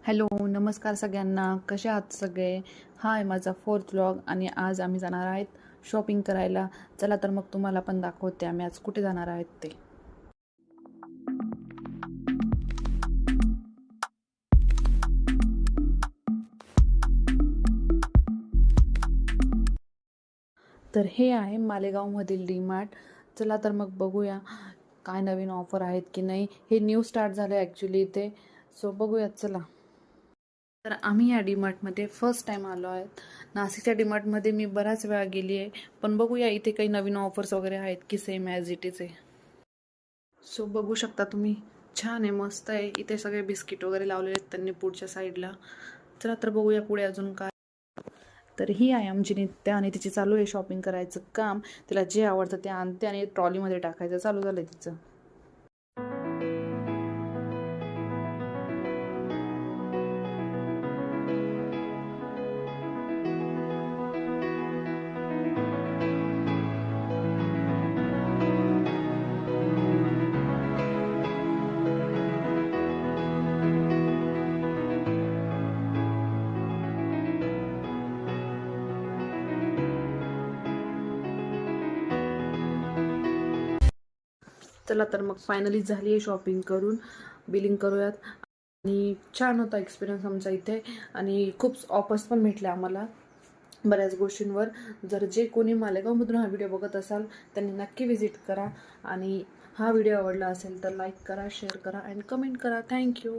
Hello, नमस्कार सगळ्यांना. कसे आहात सगळे? हा आहे माझा फोर्थ व्लॉग आणि आज आम्ही जाणार आहेत शॉपिंग करायला. चला तर मग तुम्हाला पण दाखवते आम्ही आज कुठे जाणार आहेत ते. तर हे आहे मालेगावमधील डी-मार्ट. चला तर मग बघूया काय नवीन ऑफर आहेत की नाही. हे न्यू स्टार्ट झालं ॲक्च्युली इथे, सो बघूयात चला. तर आम्ही या डीमार्टमध्ये फर्स्ट टाईम आलो आहेत. नाशिकच्या डीमार्टमध्ये मी बऱ्याच वेळा गेली आहे, पण बघूया इथे काही नवीन ऑफर्स वगैरे आहेत की सेम ॲज इट इज आहे. सो बघू शकता तुम्ही, छान आहे, मस्त आहे. इथे सगळे बिस्किट वगैरे लावलेले आहेत त्यांनी पुढच्या साईडला. चला तर बघूया पुढे अजून काय. तर ही आहे आमची नित्या आणि तिची चालू आहे शॉपिंग करायचं काम. तिला जे आवडतं ते आणते आणि ट्रॉलीमध्ये टाकायचं चालू झालं तिचं. चला तर मग फायनली झाली आहे शॉपिंग करून. बिलिंग करूयात. आणि छान होता एक्सपिरियन्स आमचा इथे आणि खूप ऑफर्स पण भेटले आम्हाला बऱ्याच गोष्टींवर. जर जे कोणी मालेगावमधून हा व्हिडिओ बघत असाल त्यांनी नक्की व्हिजिट करा आणि हा व्हिडिओ आवडला असेल तर लाईक करा, शेअर करा अँड कमेंट करा. थँक्यू.